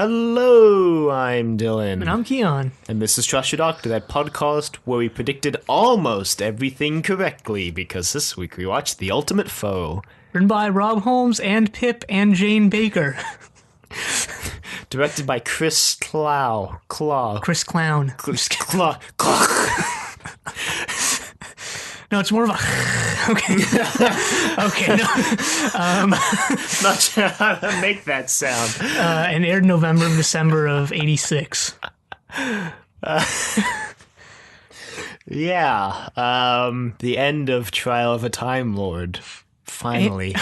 Hello, I'm Dylan. And I'm Keon. And this is Trust Your Doctor, that podcast where we predicted almost everything correctly, because this week we watched The Ultimate Foe. Written by Rob Holmes and Pip and Jane Baker. Directed by Chris Clown. Chris Clown. No, it's more of a... Okay. Okay, no. Not sure how to make that sound. And aired November and December of 86. Yeah. The end of Trial of a Time Lord. Finally.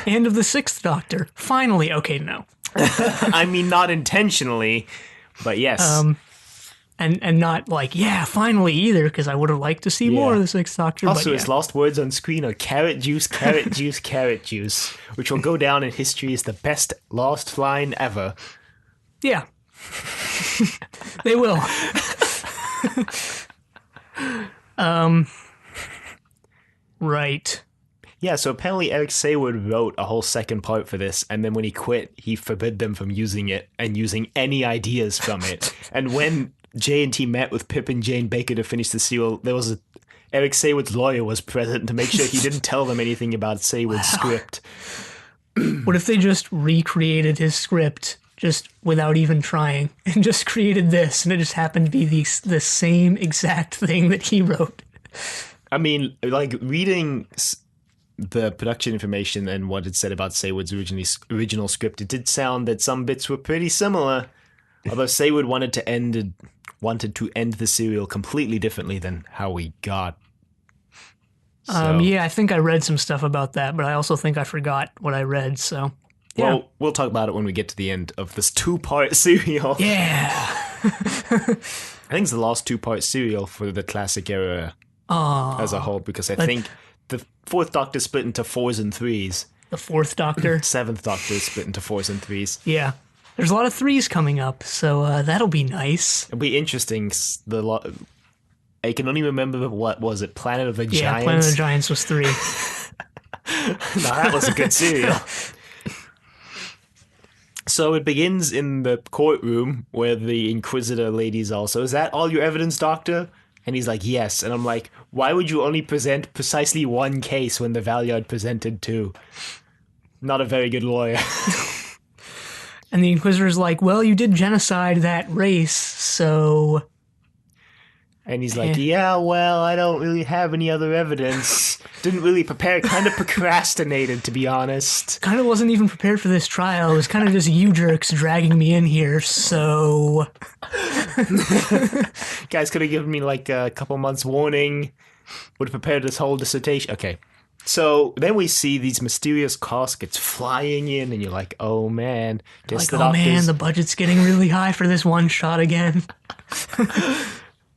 End of the Sixth Doctor. Finally. Okay, no. I mean, not intentionally, but yes. And not like, yeah, finally either, because I would have liked to see more of the Sixth Doctor. Also, but his last words on screen are carrot juice, carrot juice, carrot juice, which will go down in history as the best last line ever. Yeah. They will. Right. Yeah, so apparently Eric Saywood wrote a whole second part for this, and then when he quit, he forbid them from using it and using any ideas from it. And when J&T met with Pip and Jane Baker to finish the serial, there was Eric Saywood's lawyer was present to make sure he didn't tell them anything about Saywood's script. What if they just recreated his script just without even trying and just created this, and it just happened to be the same exact thing that he wrote? I mean, like, reading the production information and what it said about Saywood's original script, it did sound that some bits were pretty similar, although Saywood wanted to end the serial completely differently than how we got. So, yeah, I think I read some stuff about that, but I also think I forgot what I read, so... Yeah. Well, we'll talk about it when we get to the end of this two-part serial. Yeah! I think it's the last two-part serial for the classic era as a whole, because I think the Fourth Doctor split into 4s and 3s. The Fourth Doctor? Seventh Doctor split into 4s and 3s. Yeah. There's a lot of 3s coming up, so that'll be nice. It'll be interesting. I can only remember, what was it, Planet of the Giants? Yeah, Planet of the Giants was 3. No, that was a good serial. So it begins in the courtroom where the Inquisitor lady's also. Is that all your evidence, Doctor? And he's like, yes. And I'm like, why would you only present precisely one case when the Valeyard presented two? Not a very good lawyer. And the Inquisitor's like, well, you did genocide that race, so... And he's like, yeah, well, I don't really have any other evidence. Didn't really prepare, kind of procrastinated, to be honest. Kind of wasn't even prepared for this trial. It was kind of just you jerks dragging me in here, so... Guys could have given me like a couple months warning. Would have prepared this whole dissertation. Okay. So then we see these mysterious caskets flying in, and you're like, oh man. Guess like, oh man, the budget's getting really high for this one shot again.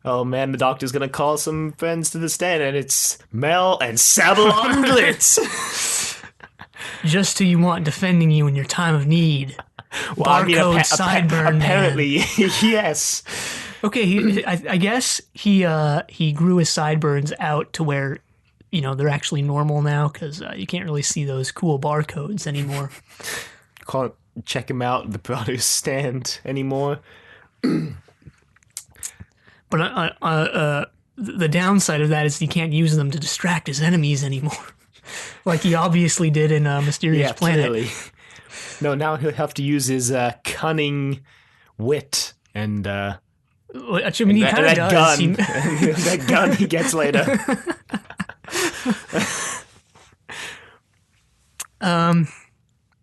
Oh man, the Doctor's gonna call some friends to the stand, and it's Mel and Sabalon Glitz. Just who you want defending you in your time of need. Well, Barcode sideburn apparently, man. Yes. Okay, I guess he grew his sideburns out to where, you know, they're actually normal now, because you can't really see those cool barcodes anymore. Can't check him out at the produce stand anymore. But the downside of that is he can't use them to distract his enemies anymore. Like he obviously did in Mysterious Planet. Clearly. No, now he'll have to use his cunning wit and... I mean, he kind of does. Gun. That gun he gets later.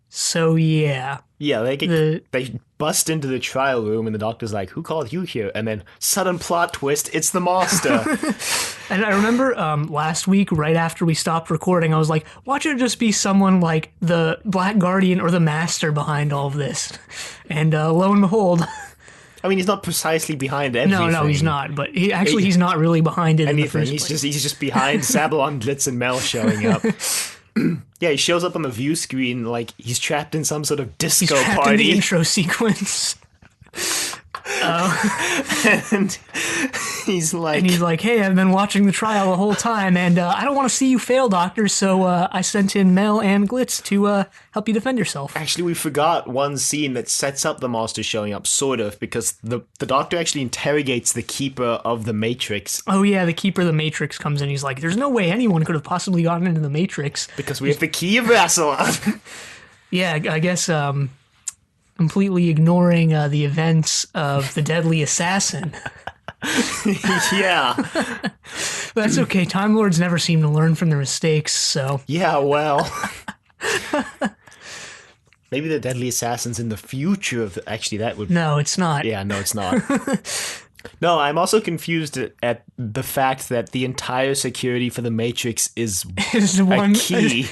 So, yeah. Yeah, they bust into the trial room, and the Doctor's like, who called you here? And then, sudden plot twist, it's the Master. And I remember last week, right after we stopped recording, I was like, watch it just be someone like the Black Guardian or the Master behind all of this. And lo and behold... I mean, he's not precisely behind everything. No, he's not. But he's not really behind it anything. In the first place. He's just behind Sabalon, Glitz, and Mel showing up. Yeah, he shows up on the view screen like he's trapped in some sort of disco he's trapped party. In the intro sequence. And he's like, hey, I've been watching the trial the whole time, and I don't want to see you fail, Doctor, so I sent in Mel and Glitz to help you defend yourself. actually, we forgot one scene that sets up the Master showing up, sort of, because the Doctor actually interrogates the Keeper of the Matrix. Oh, yeah, the Keeper of the Matrix comes in. He's like, there's no way anyone could have possibly gotten into the Matrix. Because we have the key of Rassilon. Yeah, I guess completely ignoring the events of the Deadly Assassin. Yeah. But that's okay. Time Lords never seem to learn from their mistakes, so... Yeah, well... Maybe the Deadly Assassin's in the future of... Actually, that would... No, it's not. Yeah, no, it's not. No, I'm also confused at the fact that the entire security for the Matrix is one key.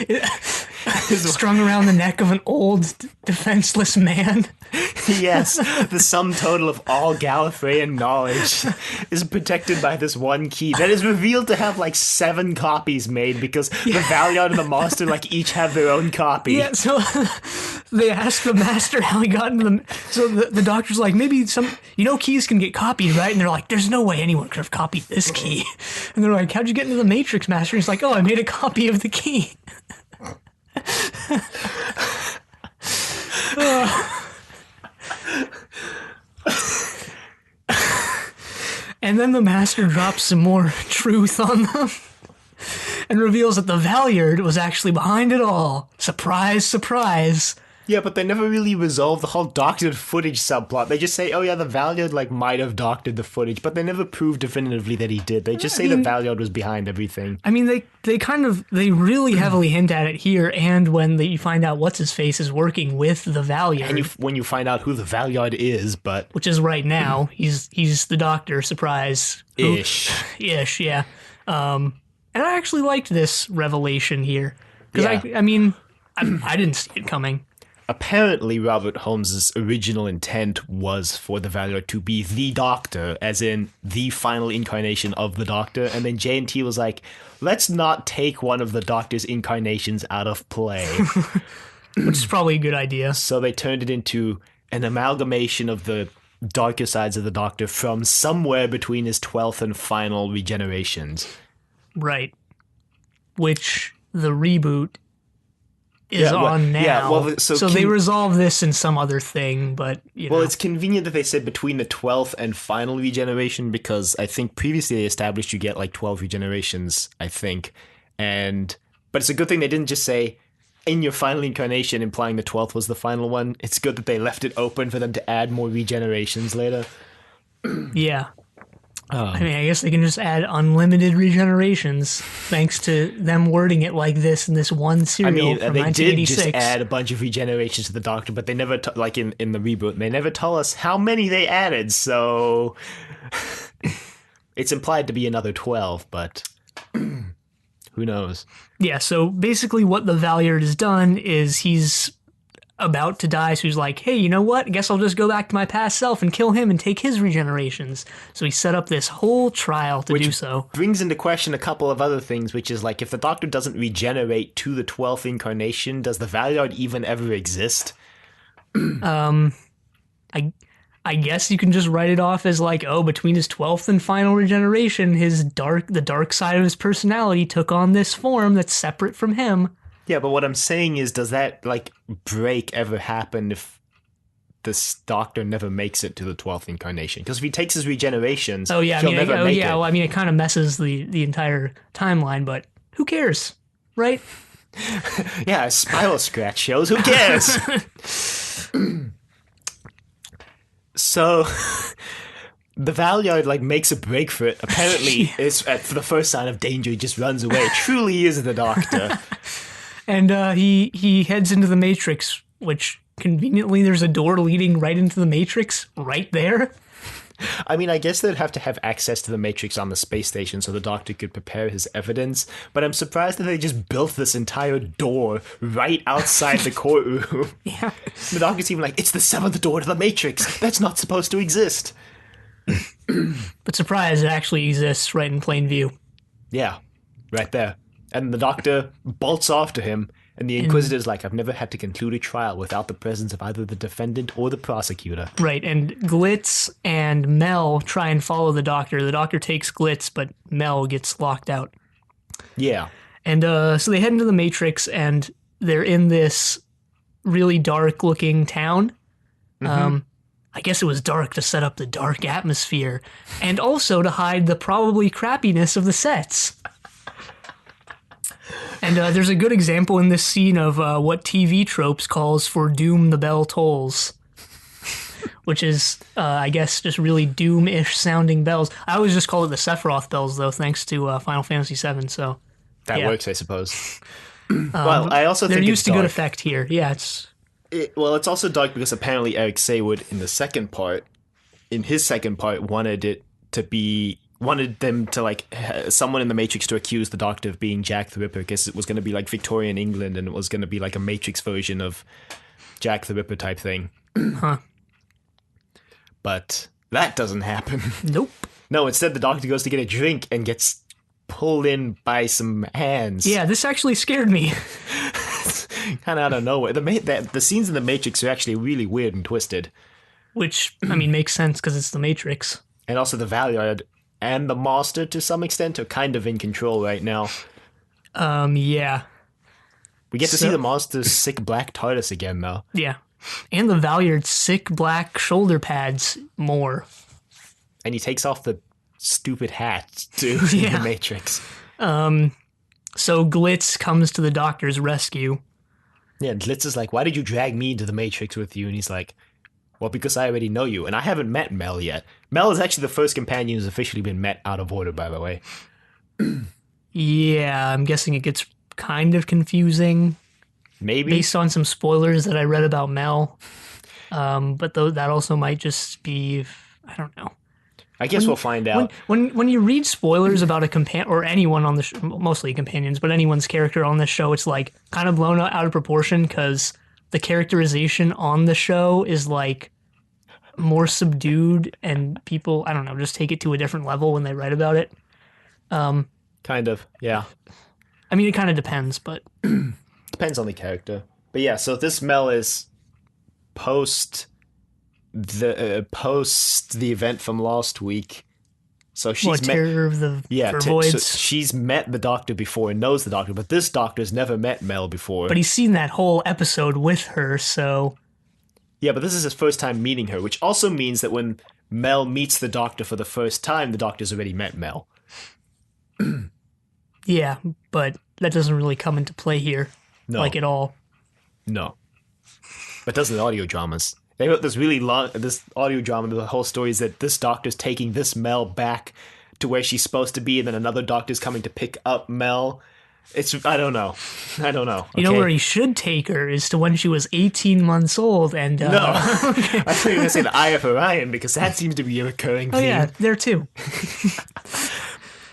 strung around the neck of an old, defenseless man. Yes, the sum total of all Gallifreyan knowledge is protected by this one key that is revealed to have like 7 copies made because the Valiant and the Master like each have their own copy. Yeah, so they asked the Master how he got into the... So the Doctor's like, maybe keys can get copied, right? And they're like, there's no way anyone could have copied this key. And they're like, how'd you get into the Matrix, Master? And he's like, oh, I made a copy of the key. And then the Master drops some more truth on them and reveals that the Valiant was actually behind it all. Surprise, surprise. Yeah, but they never really resolve the whole doctored footage subplot. They just say, oh yeah, the Valiant like might have doctored the footage, but they never prove definitively that he did. They just say the Valiant was behind everything. I mean, they really heavily hint at it here, and when you find out what's-his-face is working with the Valiant. And when you find out who the Valiant is, but... Which is right now. He's the Doctor, surprise. Ish, yeah. And I actually liked this revelation here. Because, Yeah. I didn't see it coming. Apparently, Robert Holmes's original intent was for the Valiant to be the Doctor, as in the final incarnation of the Doctor, and then J&T was like, let's not take one of the Doctor's incarnations out of play. Which is probably a good idea. So they turned it into an amalgamation of the darker sides of the Doctor from somewhere between his 12th and final regenerations. Right. Which the reboot is on now. Yeah, well, so they resolve this in some other thing, but, Well, it's convenient that they said between the 12th and final regeneration, because I think previously they established you get like 12 regenerations, I think. But it's a good thing they didn't just say, in your final incarnation, implying the 12th was the final one. It's good that they left it open for them to add more regenerations later. Yeah. I guess they can just add unlimited regenerations thanks to them wording it like this in this one serial from they 1986. did just add a bunch of regenerations to the Doctor, but they never, like in the reboot, they never tell us how many they added, so it's implied to be another 12, but who knows? Yeah, so basically what the Valiant has done is he's about to die, so he's like, hey, you know what? I guess I'll just go back to my past self and kill him and take his regenerations. So he set up this whole trial to do so. Brings into question a couple of other things, which is like, if the Doctor doesn't regenerate to the 12th incarnation, does the Valiant even ever exist? I guess you can just write it off as like, oh, between his 12th and final regeneration, the dark side of his personality took on this form that's separate from him. Yeah, but what I'm saying is, does that, like, break ever happen if this Doctor never makes it to the 12th incarnation? Because if he takes his regenerations, he'll never make it. Well, it kind of messes the entire timeline, but who cares, right? Yeah, a spiral scratch shows. Who cares? So... The Valiant, like, makes a break for it. Apparently, for the first sign of danger, he just runs away. Truly is the Doctor. And he heads into the Matrix, which conveniently there's a door leading right into the Matrix right there. I mean, I guess they'd have to have access to the Matrix on the space station so the Doctor could prepare his evidence, but I'm surprised that they just built this entire door right outside the courtroom. Yeah. The Doctor's even like, it's the 7th door to the Matrix. That's not supposed to exist. But surprise, it actually exists right in plain view. Yeah, right there. And the Doctor bolts off to him And the Inquisitor's like, I've never had to conclude a trial without the presence of either the defendant or the prosecutor. Right, and Glitz and Mel try and follow the Doctor. The Doctor takes Glitz, but Mel gets locked out. Yeah. And so they head into the Matrix, and they're in this really dark-looking town. I guess it was dark to set up the dark atmosphere, and also to hide the probably crappiness of the sets. And there's a good example in this scene of what TV tropes calls for Doom the Bell Tolls, which is, I guess, just really Doom-ish sounding bells. I always just call it the Sephiroth bells, though, thanks to Final Fantasy VII, so... That works, I suppose. Well, I also think they're used it's to dark. good effect here. Yeah, it's... It's also dark because apparently Eric Saywood in his second part, wanted them to, like, someone in the Matrix to accuse the Doctor of being Jack the Ripper, because it was going to be like Victorian England and it was going to be like a Matrix version of Jack the Ripper type thing. Huh. But that doesn't happen. Nope. No, instead the Doctor goes to get a drink and gets pulled in by some hands. Yeah, this actually scared me. Kind of out of nowhere. The scenes in the Matrix are actually really weird and twisted. Which, I mean, makes sense because it's the Matrix. And also the Valeyard and the Master, to some extent, are kind of in control right now. Yeah. We get to see the Master's sick black TARDIS again, though. Yeah. And the Valeyard's sick black shoulder pads more. And he takes off the stupid hat, too, in the Matrix. So Glitz comes to the Doctor's rescue. Yeah, Glitz is like, why did you drag me into the Matrix with you? And he's like, well, because I already know you. And I haven't met Mel yet. Mel is actually the first companion who's officially been met out of order, by the way. Yeah, I'm guessing it gets kind of confusing. Maybe. Based on some spoilers that I read about Mel. But that also might just be, I don't know. I guess we'll find out. When you read spoilers about a companion, or anyone on the mostly companions, but anyone's character on this show, it's like kind of blown out of proportion because the characterization on the show is like more subdued, and people, I don't know, just take it to a different level when they write about it. Kind of, yeah. I mean, it kind of depends, but depends on the character. But yeah, so this Mel is post the event from last week. So she's Terror of the Voids. So she's met the Doctor before and knows the Doctor, but this Doctor's never met Mel before. But he's seen that whole episode with her, so... Yeah, but this is his first time meeting her, which also means that when Mel meets the Doctor for the first time, the Doctor's already met Mel. Yeah, but that doesn't really come into play here, like at all. No. But does in audio dramas. They wrote this really long, this audio drama, the whole story is that this Doctor's taking this Mel back to where she's supposed to be, and then another Doctor's coming to pick up Mel. I don't know. Okay? You know where he should take her is to when she was 18 months old, and... No. Okay. I thought you were going to say the Eye of Orion, because that seems to be a recurring theme. Oh yeah, there too.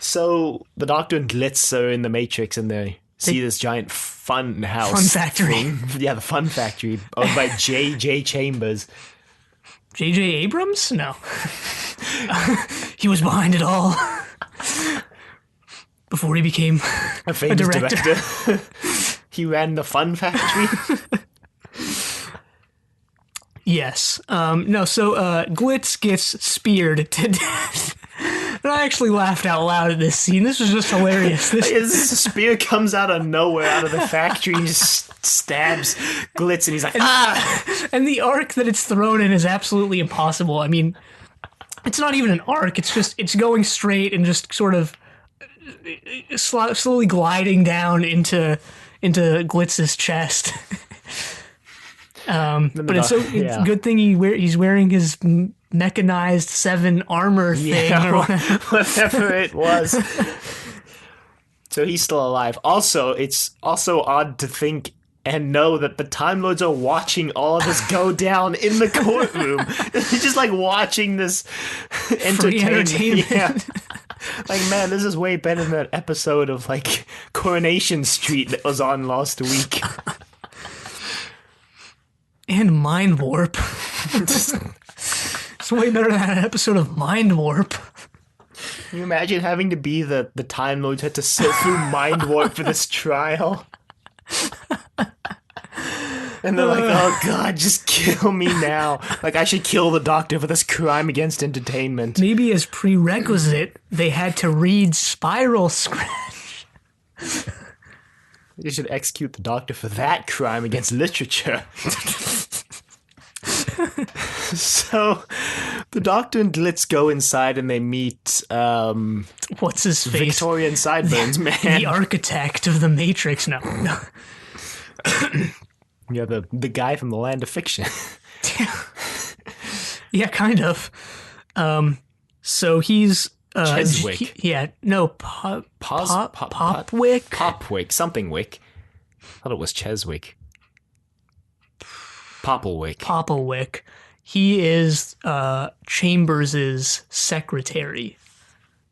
So, the Doctor and Glitz are in the Matrix, and they see this giant fun house. Fun factory. Thing. Yeah, the fun factory, owned by J.J. Chambers. J.J. Abrams? No. He was behind it all. Before he became a famous director. He ran the fun factory. Yes. No, so Glitz gets speared to death. And I actually laughed out loud at this scene. This was just hilarious. This spear comes out of nowhere, out of the factory, and just stabs Glitz, and he's like, ah! And the arc that it's thrown in is absolutely impossible. I mean, it's not even an arc. It's going straight and just sort of slowly gliding down into Glitz's chest. But it's a good thing he's wearing his mechanized 7 armor thing, or whatever it was. So he's still alive. Also, it's also odd to think and know that the Time Lords are watching all of this go down in the courtroom. They're just like watching this entertainment. Yeah. Like, man, this is way better than that episode of like Coronation Street that was on last week. And Mind Warp. It's way better than that episode of Mind Warp. Can you imagine having to be the Time Lords had to sit through Mind Warp for this trial? And they're like, oh god, just kill me now. Like, I should kill the doctor for this crime against entertainment. Maybe as prerequisite, they had to read Spiral Scratch. You should execute the doctor for that crime against literature. So, the doctor and Glitz go inside and they meet, What's his face? Victorian Sideburns Man. The architect of the Matrix. No. Yeah, the guy from the Land of Fiction. Yeah, kind of. So he's... Cheswick. Popwick? Popwick, something Wick. I thought it was Cheswick. Popplwick. He is Chambers' secretary.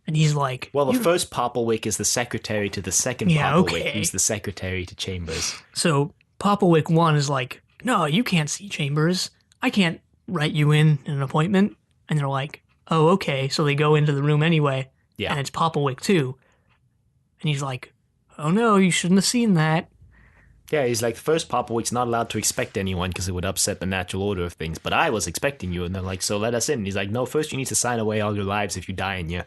And he's like... Well, the first Popplwick is the secretary to the second Popplwick, who's the secretary to Chambers. So Popplwick 1 is like, no, you can't see Chambers. I can't write you in an appointment. And they're like, oh, okay. So they go into the room anyway. Yeah. And it's Popplwick 2. And he's like, oh no, you shouldn't have seen that. Yeah, he's like, the first Popplwick's not allowed to expect anyone because it would upset the natural order of things. But I was expecting you. And they're like, so let us in. And he's like, no, first you need to sign away all your lives if you die in you.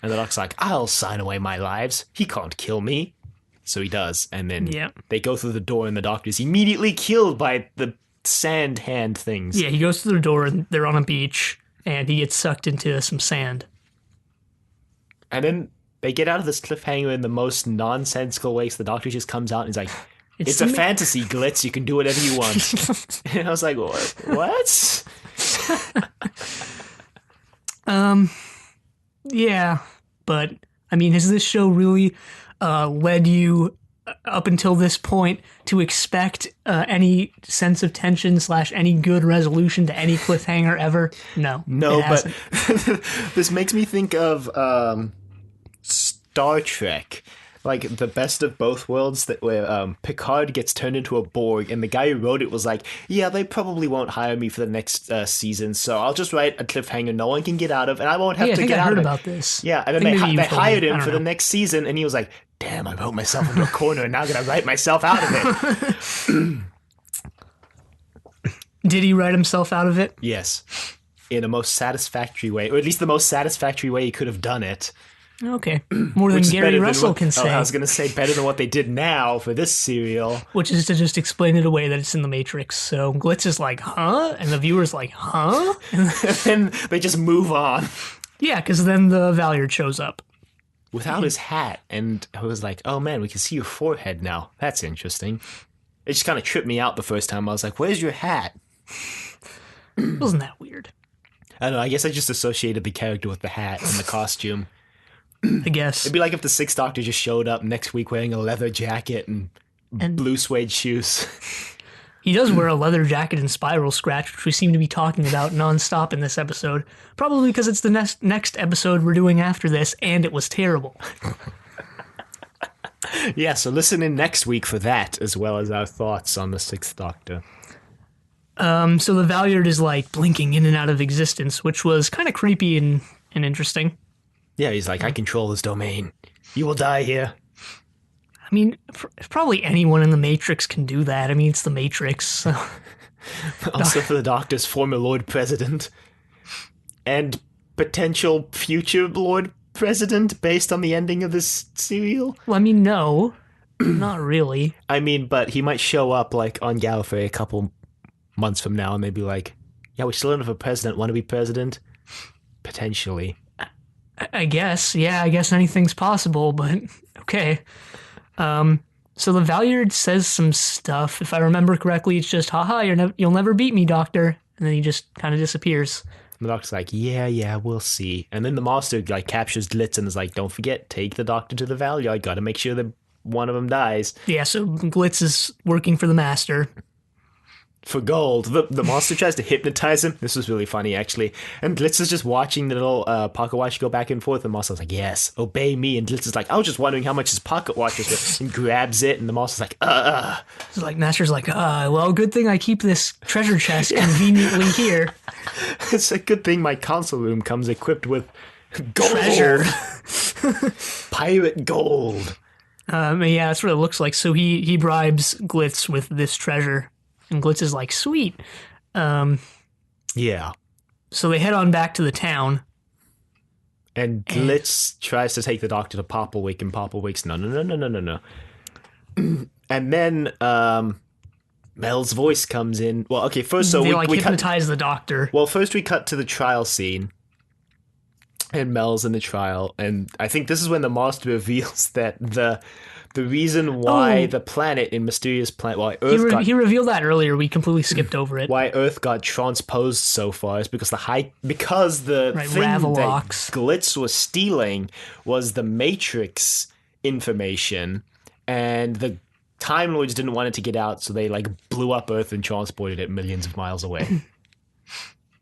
And the doc's like, I'll sign away my lives. He can't kill me. So he does. And then they go through the door and the doctor's immediately killed by the sand hand things. Yeah, he goes through the door and they're on a beach and he gets sucked into some sand. And then they get out of this cliffhanger in the most nonsensical way. So the doctor just comes out and he's like, it's a fantasy, Glitz. You can do whatever you want. And I was like, what? Yeah, but, I mean, has this show really led you up until this point to expect any sense of tension / any good resolution to any cliffhanger ever? No, but this makes me think of Star Trek. Like, the best of both worlds, that where Picard gets turned into a Borg, and the guy who wrote it was like, yeah, they probably won't hire me for the next season, so I'll just write a cliffhanger no one can get out of, and I won't have to get out of it. I heard about this. Yeah, and then they hired him for the next season, and he was like, damn, I wrote myself into a corner, and now I'm going to write myself out of it. Did he write himself out of it? Yes. In a most satisfactory way, or at least the most satisfactory way he could have done it. Okay. More than Gary Russell can say. I was going to say better than what they did now for this serial. Which is to just explain it away that it's in the Matrix. So Glitz is like, huh? And the viewer's like, huh? And then they just move on. Yeah, because then the Valyard shows up. Without his hat. And I was like, oh man, we can see your forehead now. That's interesting. It just kind of tripped me out the first time. I was like, where's your hat? Wasn't that weird? I don't know. I guess I just associated the character with the hat and the costume. I guess. It'd be like if the Sixth Doctor just showed up next week wearing a leather jacket and blue suede shoes. He does wear a leather jacket and Spiral Scratch, which we seem to be talking about nonstop in this episode. Probably because it's the next episode we're doing after this, and it was terrible. Yeah, so listen in next week for that, as well as our thoughts on the Sixth Doctor. So the Valyard is like blinking in and out of existence, which was kind of creepy and interesting. Yeah, he's like, I control this domain. You will die here. I mean, probably anyone in the Matrix can do that. I mean, it's the Matrix. So. Also for the Doctor's former Lord President. And potential future Lord President based on the ending of this serial. Well, I mean, no. Not really. I mean, but he might show up like on Gallifrey a couple months from now and they'd be like, yeah, we still don't have a president. Want to be president? Potentially. I guess. Yeah, I guess anything's possible, but okay. So the Valyard says some stuff. If I remember correctly, it's just, haha, you'll never beat me, Doctor. And then he just kind of disappears. The Doctor's like, yeah, we'll see. And then the Master like captures Glitz and is like, don't forget, take the Doctor to the Valyard. Got to make sure that one of them dies. Yeah, so Glitz is working for the Master. For gold. The Master tries to hypnotize him. This was really funny, actually. And Glitz is just watching the little pocket watch go back and forth. And the Master's like, yes, obey me. And Glitz is like, I was just wondering how much his pocket watch is worth. And grabs it. And the Master's like, So like, Master's like, well, good thing I keep this treasure chest conveniently here. It's a good thing my console room comes equipped with gold. Treasure. Pirate gold. Yeah, that's what it looks like. So he bribes Glitz with this treasure. And Glitz is like, sweet. Yeah. So they head on back to the town. And Glitz tries to take the doctor to Popplewake, and Popplewake's no. And then Mel's voice comes in. Well, okay, first They we hypnotize the doctor. Well, first we cut to the trial scene. And Mel's in the trial, and I think this is when the master reveals that the reason why the planet in Mysterious Planet, why Earth he revealed that earlier. We completely skipped over it. Why Earth got transposed so far is because the thing Ravelox. that Glitz was stealing was the Matrix information, and the Time Lords didn't want it to get out, so they blew up Earth and transported it millions of miles away.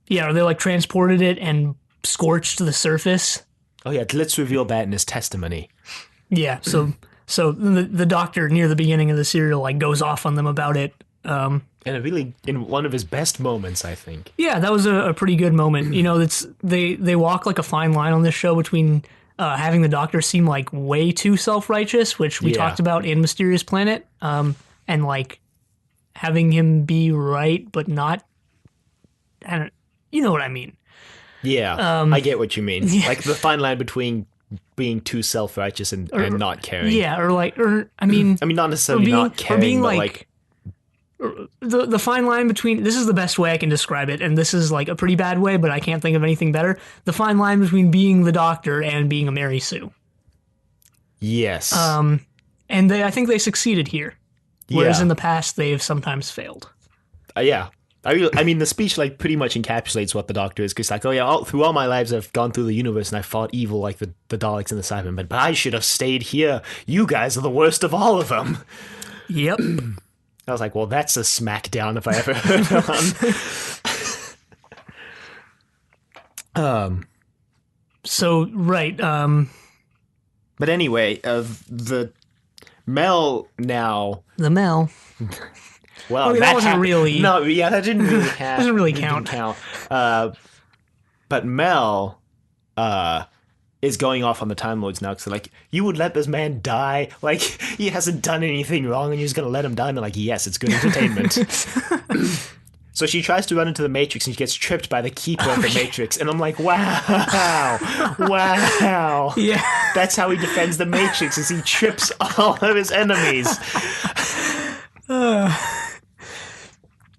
Yeah, or they transported it and scorched the surface. Oh yeah, Glitz revealed that in his testimony. Yeah, so the doctor near the beginning of the serial goes off on them about it. And really in one of his best moments, I think. Yeah, that was a pretty good moment. They walk a fine line on this show between having the doctor seem way too self-righteous, which we talked about in Mysterious Planet, and having him be right but not. You know what I mean. Yeah, I get what you mean. Yeah. The fine line between being too self-righteous and not caring. Yeah, I mean, not necessarily not caring, but the fine line between, this is the best way I can describe it, and this is a pretty bad way, but I can't think of anything better. The fine line between being the doctor and being a Mary Sue. Yes. And I think they succeeded here, whereas in the past they've sometimes failed. Yeah. I mean, the speech pretty much encapsulates what the Doctor is. Because through all my lives, I've gone through the universe and I fought evil like the Daleks and the Cybermen. But I should have stayed here. You guys are the worst of all of them. Yep. I was like, well, that's a smackdown if I ever heard one. So right. But anyway, the Mel now. The Mel. Well, that wasn't really. No, yeah, that didn't really count. Doesn't really count. But Mel is going off on the Time Lords now because you would let this man die? He hasn't done anything wrong and you're just going to let him die? And they're like, yes, it's good entertainment. So she tries to run into the Matrix and she gets tripped by the Keeper of the Matrix. And I'm like, wow. Yeah. That's how he defends the Matrix, is he trips all of his enemies.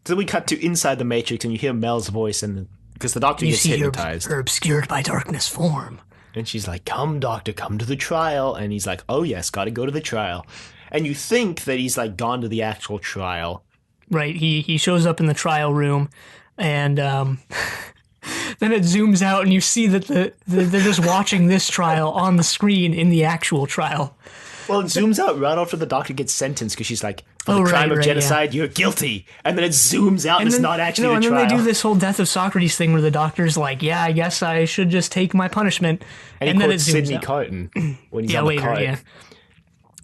So we cut to inside the Matrix, and you hear Mel's voice, and because the Doctor gets hypnotized. Her obscured by darkness form. And she's like, come, Doctor, come to the trial. And he's like, oh, yes, gotta go to the trial. And you think that he's gone to the actual trial. Right, he shows up in the trial room, and then it zooms out, and you see that they're just watching this trial on the screen in the actual trial. Well, it zooms out right after the Doctor gets sentenced because she's like, for the crime of genocide, you're guilty. And then it zooms out and it's not actually the trial. And then they do this whole Death of Socrates thing where the Doctor's like, yeah, I guess I should just take my punishment. And then it zooms Sidney out. Carton when he's on the cart. Yeah.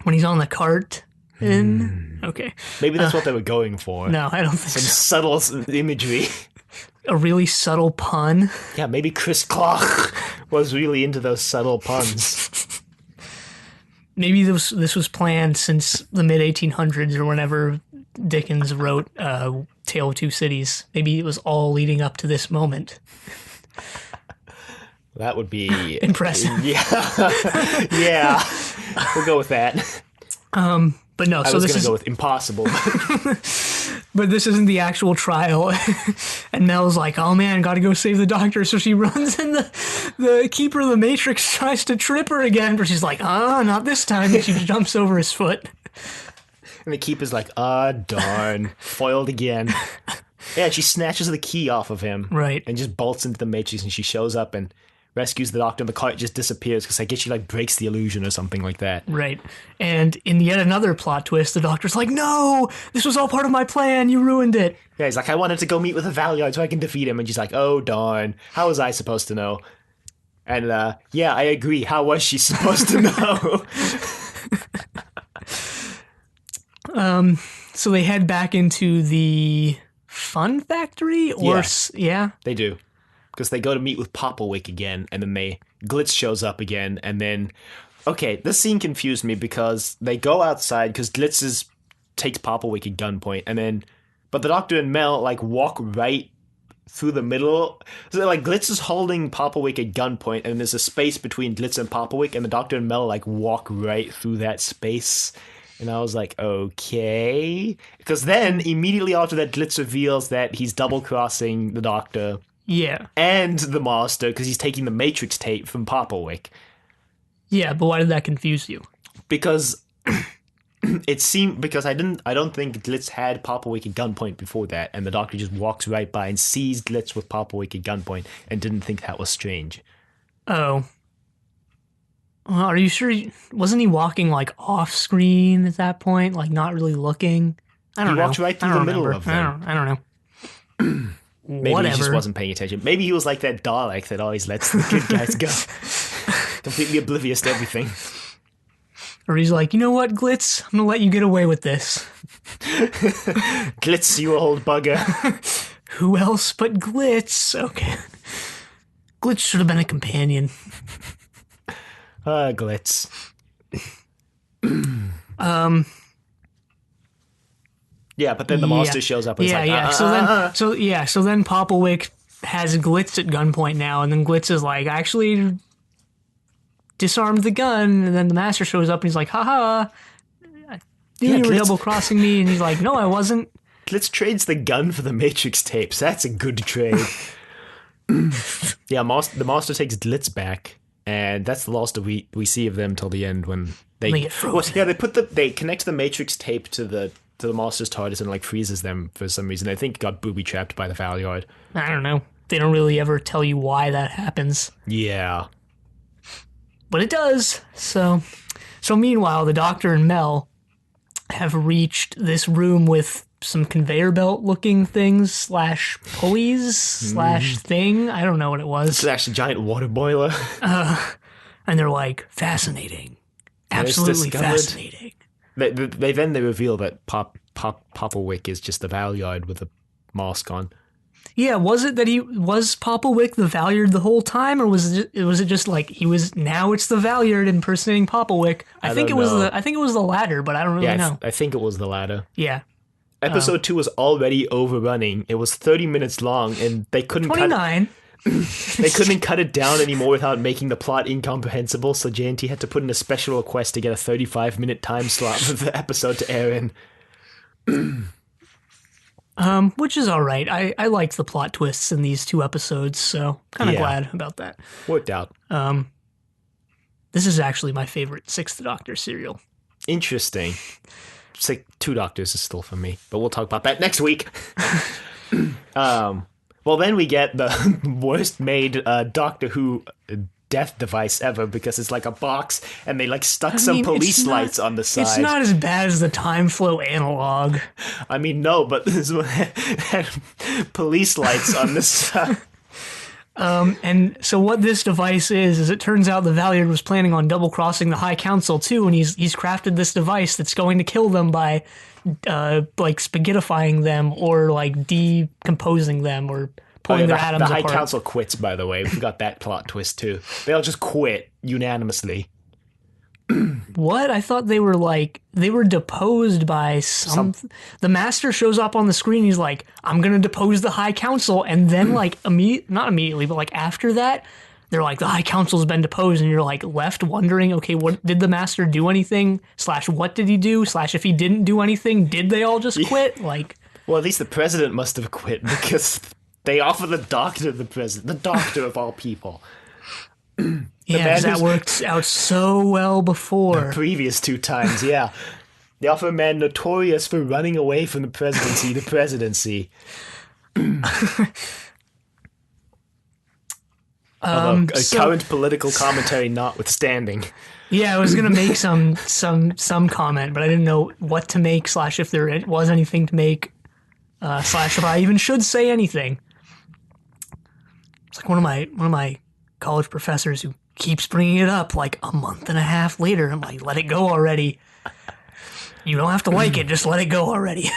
When he's on the cart. Okay. Maybe that's what they were going for. No, I don't think so. Some subtle imagery. A really subtle pun. Yeah, maybe Chris Clark was really into those subtle puns. Maybe this was planned since the mid-1800s or whenever Dickens wrote Tale of Two Cities. Maybe it was all leading up to this moment. That would be... impressive. Yeah. Yeah. We'll go with that. But no, so this is... I was going to go with impossible. But this isn't the actual trial. And Mel's like, oh man, gotta go save the Doctor. So she runs and the Keeper of the Matrix tries to trip her again, but she's like, not this time. And she jumps over his foot. And the Keeper's like, darn, foiled again. Yeah, she snatches the key off of him. Right. And just bolts into the Matrix, and she shows up and rescues the Doctor, and the cart just disappears because I guess she breaks the illusion or something like that. Right. And in yet another plot twist, the Doctor's like, no, this was all part of my plan, you ruined it. Yeah, he's like, I wanted to go meet with a Valyard so I can defeat him, and she's like, oh darn, how was I supposed to know? And yeah, I agree, how was she supposed to know? So they head back into the Fun Factory? Yeah, they do. Because they go to meet with Popplewake again, and then Glitz shows up again, and then... Okay, this scene confused me because they go outside, because Glitz takes Popplewake at gunpoint, and then But the Doctor and Mel, like, walk right through the middle. So, like, Glitz is holding Popplewick at gunpoint, and there's a space between Glitz and Popplewick, and the Doctor and Mel, like, walk right through that space. And I was like, okay. Because then, immediately after that, Glitz reveals that he's double-crossing the Doctor. Yeah. And the Master, because he's taking the Matrix tape from Popplewick. Yeah, but why did that confuse you? Because it seemed, because I don't think Glitz had Popplewick at gunpoint before that, and the Doctor just walks right by and sees Glitz with Popplewick at gunpoint and didn't think that was strange. Oh. Well, are you sure? Wasn't he walking, like, off screen at that point? Like, not really looking? I don't know. He walked right through the middle of them. I don't know. Maybe Whatever. he just wasn't paying attention. Maybe he was like that Dalek that always lets the good guys go. Completely oblivious to everything. Or he's like, you know what, Glitz? I'm gonna let you get away with this. Glitz, you old bugger. Who else but Glitz? Okay. Glitz should have been a companion. Glitz. Yeah, but then the Master shows up and it's like, So then Popplewick has Glitz at gunpoint now, and then Glitz is like, actually disarmed the gun, and then the Master shows up and he's like, haha, you were double crossing me, and he's like, no, I wasn't. Glitz trades the gun for the Matrix tapes. That's a good trade. Yeah, the Master takes Glitz back, and that's the last we see of them till the end when they get frozen. Yeah, they connect the Matrix tape to the Master's TARDIS and like freezes them for some reason. I think it got booby trapped by the Valeyard. I don't know. They don't really ever tell you why that happens. Yeah. But it does. So meanwhile, the Doctor and Mel have reached this room with some conveyor belt looking things / pulleys / thing. I don't know what it was. / giant water boiler. And they're like, fascinating. Absolutely fascinating. They reveal that Popplewick is just a Valeyard with a mask on. Yeah, was it that he was Popplewick the Valeyard the whole time, or was it just like he was? Now it's the Valeyard impersonating Popplewick. I think it was the latter, but I don't really know. I think it was the latter. Yeah. Episode 2 was already overrunning. It was 30 minutes long, and they couldn't 29. They couldn't cut it down anymore without making the plot incomprehensible, so JNT had to put in a special request to get a 35-minute time slot for the episode to air in. Which is all right. I liked the plot twists in these 2 episodes, so kind of glad about that. Worked out. This is actually my favorite 6th Doctor serial. Interesting. It's like 2 Doctors is still for me, but we'll talk about that next week. Well, then we get the worst made Doctor Who death device ever, because it's like a box and they like stuck some police lights on the side. It's not as bad as the time flow analog. I mean, no, but there's police lights on the side. And so what this device is it turns out the Valeyard was planning on double crossing the High Council too, and he's crafted this device that's going to kill them by like spaghettifying them or like decomposing them or pulling their atoms apart. The High Council quits, by the way. We got that plot twist too. They all just quit unanimously. What? I thought they were deposed by some. The Master shows up on the screen. He's like, "I'm gonna depose the High Council," and then like not immediately, but like after that, they're like, "The High Council's been deposed," and you're like left wondering, okay, what did the Master do anything? / what did he do? / if he didn't do anything, did they all just quit? Like, well, at least the President must have quit because they offer the Doctor the President, the Doctor of all people. Yeah, because that worked out so well before. The previous 2 times, yeah. They offer a man notorious for running away from the presidency, current political commentary notwithstanding. Yeah, I was going to make some comment, but I didn't know what to make / if there was anything to make / if I even should say anything. It's like one of my college professors who keeps bringing it up like a month and a half later. I'm like, let it go already. You don't have to like it, just let it go already.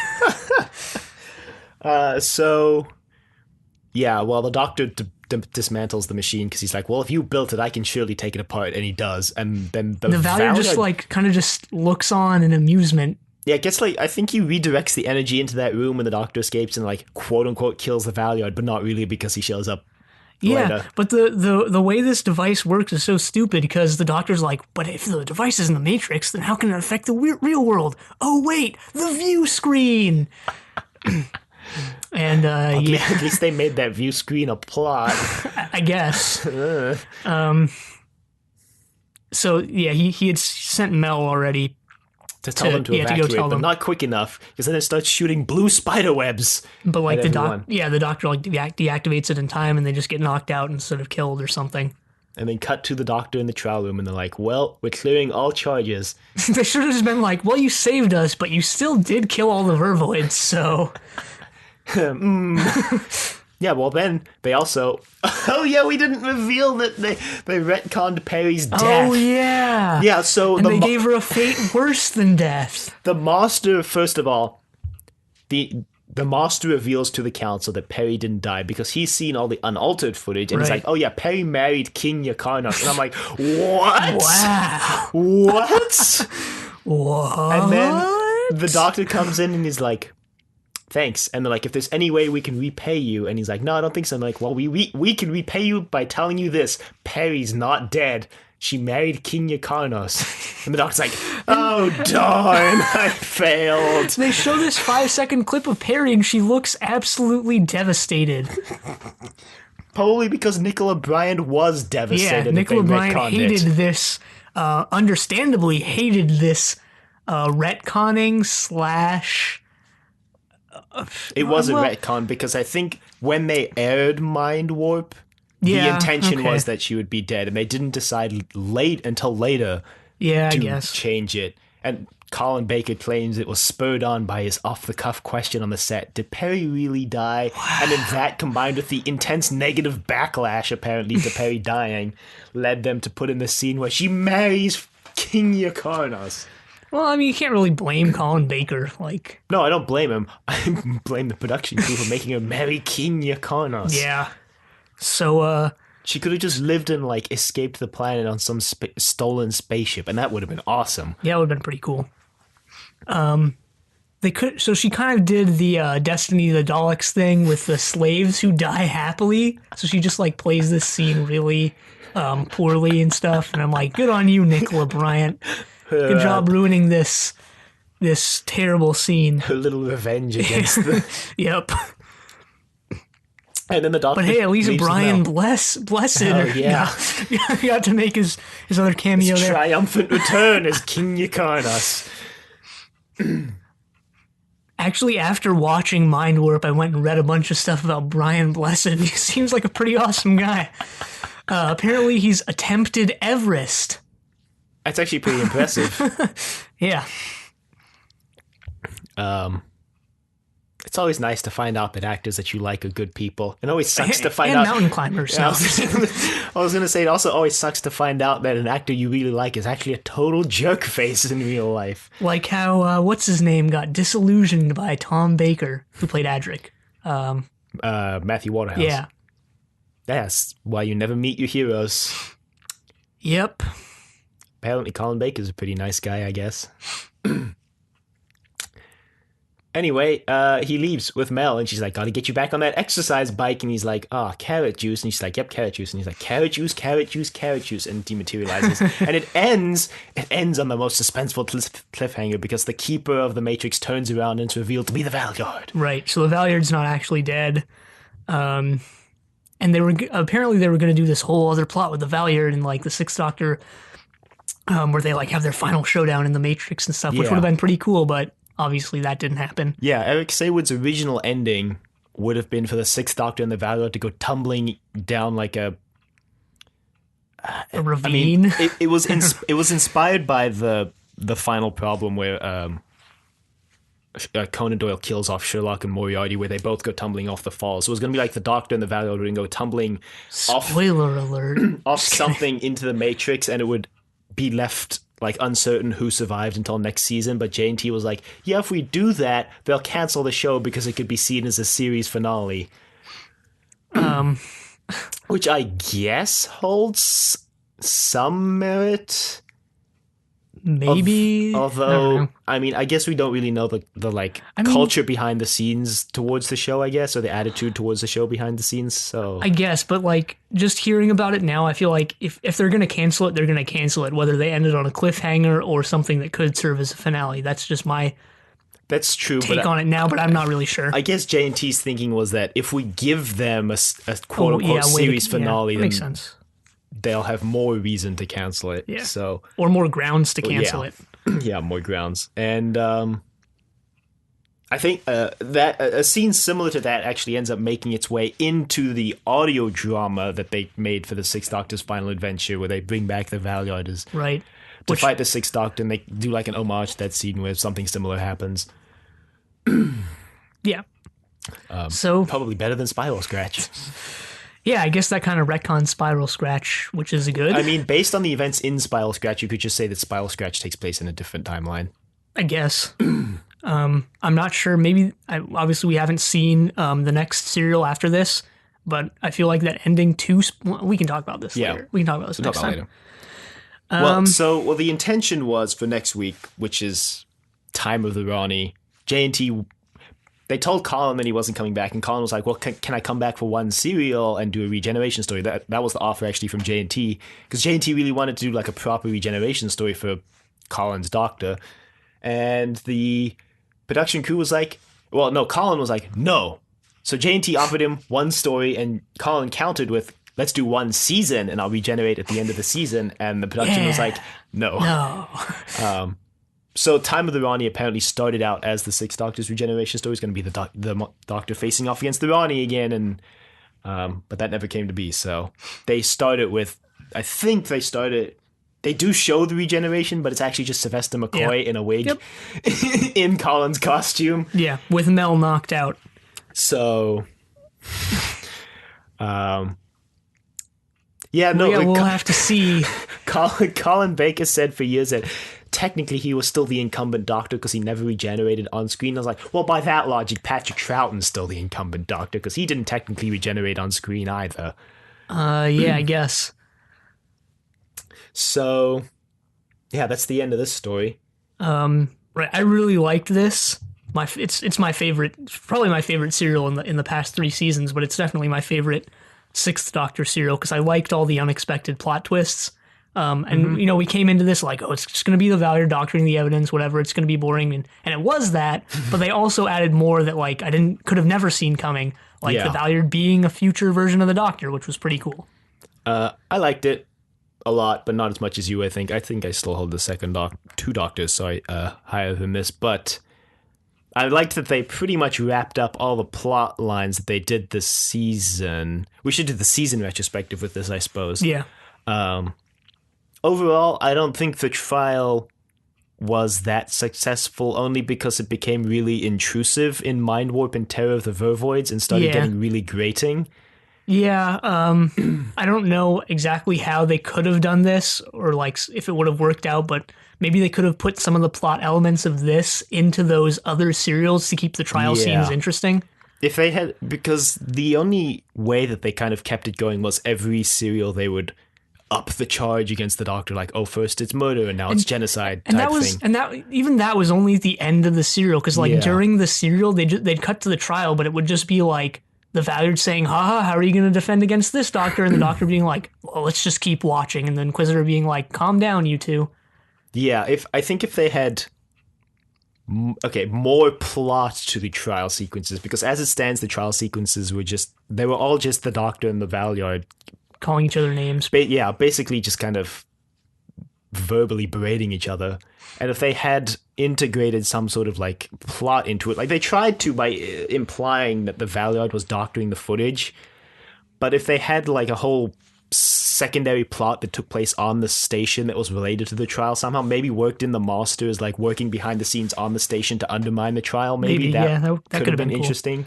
So, yeah, well, the Doctor dismantles the machine because he's like, well, if you built it, I can surely take it apart, and he does. And then the Valeyard just like kind of just looks on in amusement. Yeah, it gets like, I think he redirects the energy into that room when the Doctor escapes and like quote unquote kills the Valeyard, but not really because he shows up later. But the way this device works is so stupid because the Doctor's like, but if the device is in the Matrix, then how can it affect the real world? Oh wait, the view screen. And At least they made that view screen a plot. I guess. So yeah, he had sent Mel already to tell them to evacuate, go but not quick enough because then it starts shooting blue spider webs. But like the Doctor like deactivates it in time, and they just get knocked out instead of killed or something. And then cut to the Doctor in the trial room, and they're like, "Well, we're clearing all charges." They should have just been like, "Well, you saved us, but you still did kill all the Vervoids, so." Yeah, well then they also oh yeah, we didn't reveal that they retconned Perry's death. Oh yeah. Yeah, so they gave her a fate worse than death. The Master, first of all, the Master reveals to the Council that Perry didn't die because he's seen all the unaltered footage and he's like, "Oh yeah, Perry married King Yakarnos." And I'm like, "What? Wow. What?" What? And then the Doctor comes in and he's like, "Thanks." And they're like, "If there's any way we can repay you." And he's like, "No, I don't think so." I'm like, "Well, we can repay you by telling you this. Perry's not dead. She married King Yakarnos." And the Doctor's like, "Oh, darn, I failed." They show this 5-second clip of Perry and she looks absolutely devastated. Probably because Nicola Bryant was devastated. Yeah, Nicola Bryant hated this, understandably hated this retconning / It was a retcon because I think when they aired Mind Warp, the intention was that she would be dead, and they didn't decide until later to change it. And Colin Baker claims it was spurred on by his off-the-cuff question on the set, "Did Perry really die?" Wow. And then that, combined with the intense negative backlash, apparently, to Perry dying, led them to put in the scene where she marries King Yakarnos. Well, I mean, you can't really blame Colin Baker. No, I don't blame him. I blame the production crew for making her marry King Yakarnos. Yeah. So, she could have just lived and, escaped the planet on some stolen spaceship, and that would have been awesome. Yeah, it would have been pretty cool. So she kind of did the Destiny of the Daleks thing with the slaves who die happily. So she just, plays this scene really poorly and stuff. And I'm like, good on you, Nicola Bryant. Good job ruining this terrible scene. Her little revenge against the... Yep. And then the Doctor... But hey, at least Brian Blessed got to make his other cameo his there. Triumphant return as King Yakarnos. Actually, after watching Mind Warp, I went and read a bunch of stuff about Brian Blessed. He seems like a pretty awesome guy. Apparently, he's attempted Everest. That's actually pretty impressive. Yeah. It's always nice to find out that actors that you like are good people. It always sucks to find out... And mountain climbers. I was going to say, it also always sucks to find out that an actor you really like is actually a total jerk face in real life. Like how, what's his name, got disillusioned by Tom Baker, who played Adric. Matthew Waterhouse. Yeah. That's why you never meet your heroes. Yep. Apparently Colin Baker's a pretty nice guy, I guess. Anyway, he leaves with Mel, and she's like, "Gotta get you back on that exercise bike." And he's like, "Carrot juice." And she's like, "Yep, carrot juice." And he's like, "Carrot juice, carrot juice, carrot juice," and dematerializes. And it ends on the most suspenseful cliffhanger because the keeper of the Matrix turns around and it's revealed to be the Valeyard. Right, so the Valeyard's not actually dead. And they were apparently going to do this whole other plot with the Valeyard and the Sixth Doctor, where they have their final showdown in the Matrix and stuff, which would have been pretty cool, but obviously that didn't happen. Yeah, Eric Saywood's original ending would have been for the Sixth Doctor and the Valeyard to go tumbling down like a ravine. I mean, it was inspired by the final problem where Conan Doyle kills off Sherlock and Moriarty, where they both go tumbling off the fall. So it was going to be like the Doctor and the Valeyard were going to go tumbling Spoiler alert. off something into the Matrix, and it would be left uncertain who survived until next season. But J&T was like, yeah, if we do that, they'll cancel the show because it could be seen as a series finale. Which I guess holds some merit. maybe. I don't Although, know. I mean, I guess we don't really know the like culture behind the scenes towards the show, I guess, or the attitude towards the show behind the scenes. So I guess, but like just hearing about it now, I feel like if they're gonna cancel it, they're gonna cancel it, whether they end it on a cliffhanger or something that could serve as a finale. That's just my that's true. take But on it now, but I'm not really sure. I guess J&T's thinking was that if we give them a quote unquote way to- series finale, that then makes sense. they'll have more reason to cancel it. Yeah. So Or more grounds to cancel it. yeah, more grounds. And I think that a scene similar to that actually ends up making its way into the audio drama that they made for the Sixth Doctor's final adventure, where they bring back the Valyarders Right. to fight the Sixth Doctor, and they do like an homage to that scene where something similar happens. Yeah. So Probably better than Spiral Scratch. yeah, I guess that kind of retcons Spiral Scratch, which is good. I mean, based on the events in Spiral Scratch, you could just say that Spiral Scratch takes place in a different timeline. I guess. I'm not sure. Maybe obviously we haven't seen the next serial after this, but I feel like that ending too. We can talk about this later. We can talk about this next time. Well, the intention was for next week, which is Time of the Rani. J&T, they told Colin that he wasn't coming back, and Colin was like, well, can I come back for one serial and do a regeneration story? That was the offer actually from J&T, because J&T really wanted to do like a proper regeneration story for Colin's Doctor. And the production crew was like, well, no, Colin was like, no. So J&T offered him one story, and Colin countered with, let's do one season, and I'll regenerate at the end of the season. And the production was like, no. No. So Time of the Rani apparently started out as the Sixth Doctor's regeneration story. It's going to be the Doctor facing off against the Rani again, and but that never came to be. So they started with, I think they do show the regeneration, but it's actually just Sylvester McCoy in a wig in Colin's costume. Yeah, with Mel knocked out. So, we'll have to see. Colin Baker said for years that technically he was still the incumbent Doctor because he never regenerated on screen. I was like, well, by that logic, Patrick Troughton's still the incumbent Doctor because he didn't technically regenerate on screen either. Yeah, I guess. So, yeah, that's the end of this story. Right, I really liked this. It's my favorite. It's probably my favorite serial in the past 3 seasons, but it's definitely my favorite Sixth Doctor serial because I liked all the unexpected plot twists. And we came into this like, oh, it's just going to be the Valyard doctoring the evidence, whatever. It's going to be boring, and it was that. But they also added more that like I could have never seen coming, like the Valyard being a future version of the Doctor, which was pretty cool. I liked it a lot, but not as much as you. I think I still hold the second 2 Doctors, so higher than this. But I liked that they pretty much wrapped up all the plot lines that they did this season. We should do the season retrospective with this, I suppose. Yeah. Overall, I don't think the trial was that successful, only because it became really intrusive in Mind Warp and Terror of the Vervoids and started getting really grating. Yeah, I don't know exactly how they could have done this or like if it would have worked out, but maybe they could have put some of the plot elements of this into those other serials to keep the trial scenes interesting. If they had, because the only way that they kind of kept it going was every serial they would up the charge against the Doctor, like, oh, first it's murder and now it's genocide type thing. And that was only at the end of the serial, because like during the serial they'd cut to the trial, but it would just be like the Valyard saying, haha, how are you going to defend against this Doctor? And the Doctor being like, well, let's just keep watching. And the Inquisitor being like, calm down, you two. Yeah, I think if they had more plot to the trial sequences, because as it stands, the trial sequences they were all just the Doctor and the Valyard calling each other names. Basically just kind of verbally berating each other. And if they had integrated some sort of like plot into it, like they tried to by implying that the Valyard was doctoring the footage, but if they had like a whole secondary plot that took place on the station that was related to the trial, somehow maybe worked in the Masters, like working behind the scenes on the station to undermine the trial, maybe that could have been cool. Interesting.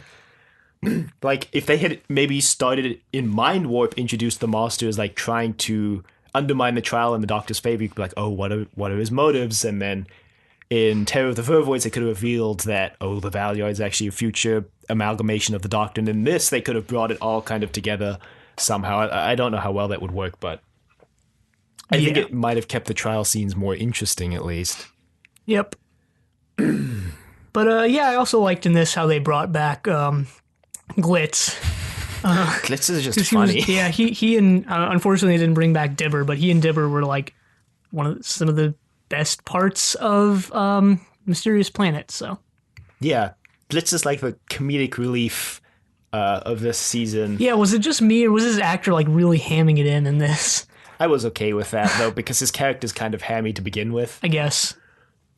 Like if they had maybe started in Mind Warp, introduced the Masters like trying to undermine the trial in the Doctor's favor, you could be like, oh, what are his motives? And then in Terror of the Vervoids, they could have revealed that, oh, the Valyard is actually a future amalgamation of the Doctor. And in this, they could have brought it all kind of together somehow. I don't know how well that would work, but I think it might have kept the trial scenes more interesting, at least. Yep. But yeah, I also liked in this how they brought back Glitz. Glitz is just funny. He and unfortunately they didn't bring back Dibber, but he and Dibber were like some of the best parts of Mysterious Planet. So yeah, Glitz is like the comedic relief of this season. Yeah, was it just me or was this actor like really hamming it in this? I was okay with that though because his character's kind of hammy to begin with. I guess.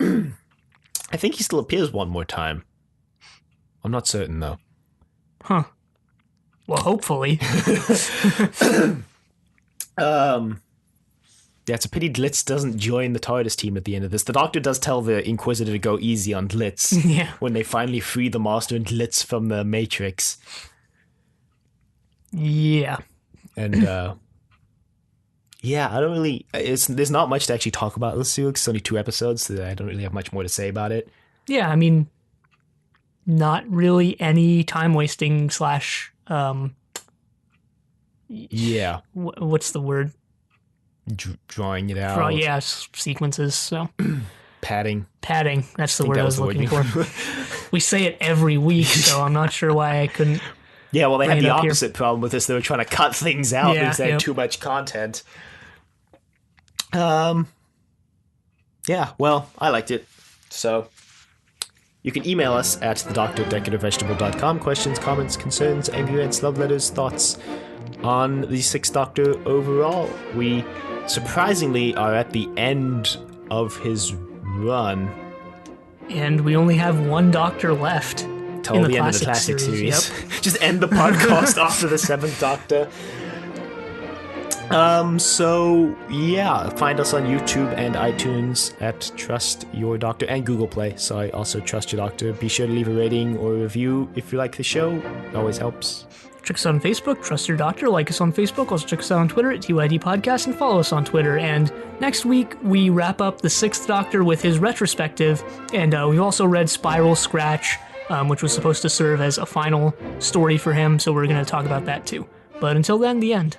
I think he still appears one more time. I'm not certain though. Huh. Well, hopefully. Yeah, it's a pity Glitz doesn't join the TARDIS team at the end of this. The Doctor does tell the Inquisitor to go easy on Glitz when they finally free the Master and Glitz from the Matrix. Yeah. And, yeah, I don't really... there's not much to actually talk about this series. It's only 2 episodes, so I don't really have much more to say about it. Yeah, I mean, not really any time wasting / yeah. What's the word? Drawing it out. Sequences. So padding. That's the word I was looking for. We say it every week, so I'm not sure why I couldn't. Yeah, well, they had the opposite problem with this. They were trying to cut things out because they had too much content. Yeah, well, I liked it. So you can email us at thedoctor@decorativevegetable.com. Questions, comments, concerns, angry rants, love letters, thoughts on the 6th Doctor overall. We surprisingly are at the end of his run. And we only have 1 Doctor left. Till the end of the classic series. Yep. Just end the podcast after the 7th Doctor. So yeah, find us on YouTube and iTunes at Trust Your Doctor and Google Play. So I also Trust Your Doctor. Be sure to leave a rating or a review if you like the show. It always helps. Check us out on Facebook, Trust Your Doctor. Like us on Facebook. Also check us out on Twitter at TYD Podcast and follow us on Twitter. And next week, we wrap up the 6th Doctor with his retrospective. And we've also read Spiral Scratch, which was supposed to serve as a final story for him. So we're going to talk about that too. But until then, the end.